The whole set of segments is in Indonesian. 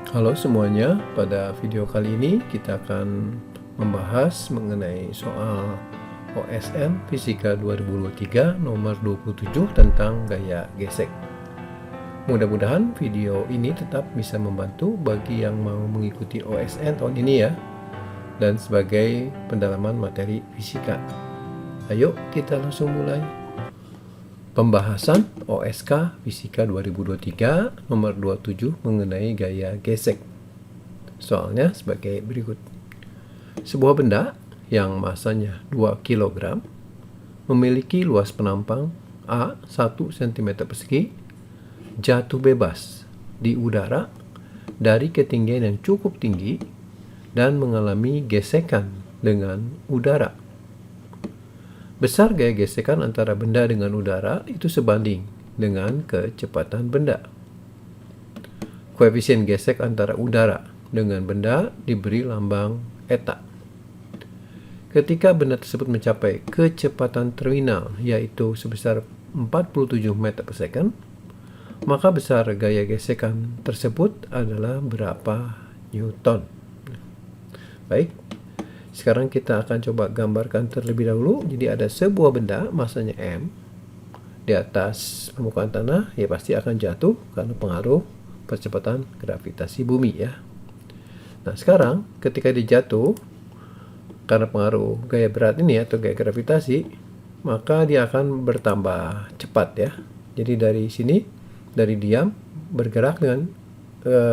Halo semuanya, pada video kali ini kita akan membahas mengenai soal OSN Fisika 2023 nomor 27 tentang gaya gesek. Mudah-mudahan video ini tetap bisa membantu bagi yang mau mengikuti OSN tahun ini ya, dan sebagai pendalaman materi fisika. Ayo kita langsung mulai. Pembahasan OSK Fisika 2023 nomor 27 mengenai gaya gesek. Soalnya sebagai berikut. Sebuah benda yang masanya 2 kg memiliki luas penampang A 1 cm persegi jatuh bebas di udara dari ketinggian yang cukup tinggi dan mengalami gesekan dengan udara. Besar gaya gesekan antara benda dengan udara itu sebanding dengan kecepatan benda. Koefisien gesek antara udara dengan benda diberi lambang eta. Ketika benda tersebut mencapai kecepatan terminal yaitu sebesar 47 meter per second, maka besar gaya gesekan tersebut adalah berapa Newton. Baik. Sekarang kita akan coba gambarkan terlebih dahulu. Jadi ada sebuah benda masanya M di atas permukaan tanah, ya pasti akan jatuh karena pengaruh percepatan gravitasi bumi ya. Nah sekarang ketika dia jatuh karena pengaruh gaya berat ini atau gaya gravitasi, maka dia akan bertambah cepat ya. Jadi dari sini, dari diam bergerak dengan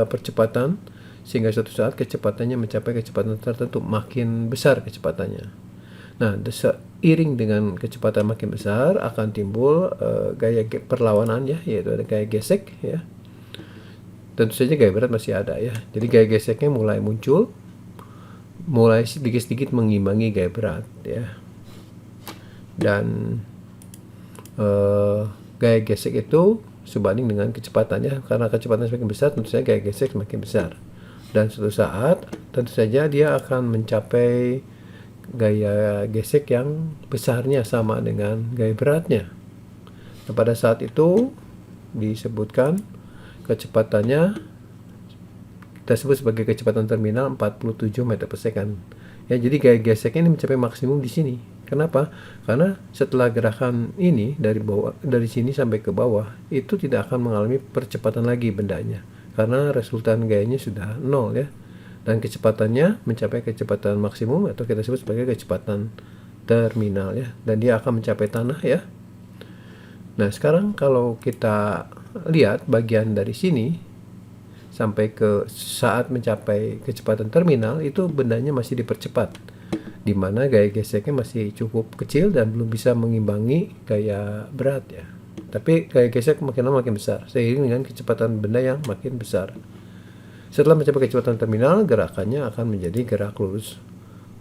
percepatan sehingga suatu saat kecepatannya mencapai kecepatan tertentu, makin besar kecepatannya. Nah, seiring dengan kecepatan makin besar akan timbul gaya perlawanan ya, yaitu ada gaya gesek ya. Tentu saja gaya berat masih ada ya. Jadi gaya geseknya mulai muncul, mulai sedikit-sedikit mengimbangi gaya berat ya. Dan gaya gesek itu sebanding dengan kecepatannya, karena kecepatan semakin besar tentu saja gaya gesek semakin besar. Dan suatu saat tentu saja dia akan mencapai gaya gesek yang besarnya sama dengan gaya beratnya. Nah, pada saat itu disebutkan kecepatannya kita sebut sebagai kecepatan terminal 47 meter per second. Ya, jadi gaya geseknya ini mencapai maksimum di sini. Kenapa? Karena setelah gerakan ini dari sini sampai ke bawah itu tidak akan mengalami percepatan lagi bendanya. Karena resultan gayanya sudah 0 ya. Dan kecepatannya mencapai kecepatan maksimum atau kita sebut sebagai kecepatan terminal ya. Dan dia akan mencapai tanah ya. Nah sekarang kalau kita lihat bagian dari sini sampai ke saat mencapai kecepatan terminal, itu bendanya masih dipercepat. Dimana gaya geseknya masih cukup kecil dan belum bisa mengimbangi gaya berat ya. Tapi gaya gesek makin lama makin besar seiring dengan kecepatan benda yang makin besar. Setelah mencapai kecepatan terminal, gerakannya akan menjadi gerak lurus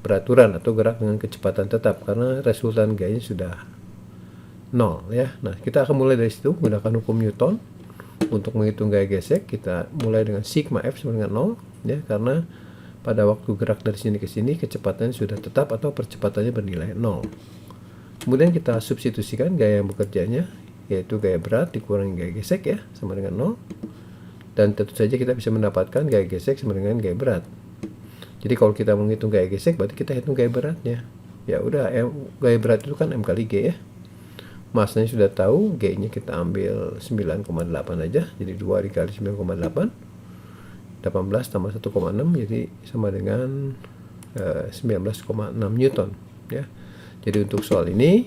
beraturan atau gerak dengan kecepatan tetap karena resultan gayanya sudah 0 ya. Nah, kita akan mulai dari situ menggunakan hukum Newton untuk menghitung gaya gesek. Kita mulai dengan sigma F sama dengan 0 ya, karena pada waktu gerak dari sini ke sini kecepatannya sudah tetap atau percepatannya bernilai 0. Kemudian kita substitusikan gaya yang bekerjanya, yaitu gaya berat dikurangi gaya gesek ya, sama dengan 0. Dan tentu saja kita bisa mendapatkan gaya gesek sama dengan gaya berat. Jadi kalau kita menghitung gaya gesek, berarti kita hitung gaya beratnya. Ya udah, gaya berat itu kan M kali G ya. Masanya sudah tahu, G-nya kita ambil 9,8 aja, jadi 2 dikali 9,8, 18 tambah 1,6, jadi sama dengan 19,6 Newton ya. Jadi untuk soal ini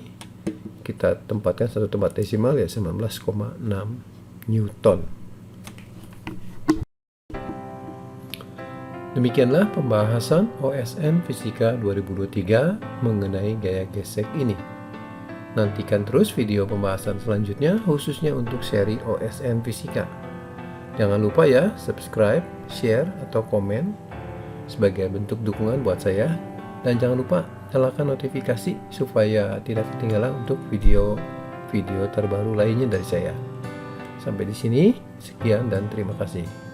kita tempatkan satu tempat desimal ya, 19,6 Newton. Demikianlah pembahasan OSN Fisika 2023 mengenai gaya gesek ini. Nantikan terus video pembahasan selanjutnya khususnya untuk seri OSN Fisika. Jangan lupa ya, subscribe, share, atau komen sebagai bentuk dukungan buat saya. Dan jangan lupa nyalakan notifikasi supaya tidak ketinggalan untuk video-video terbaru lainnya dari saya. Sampai di sini, sekian dan terima kasih.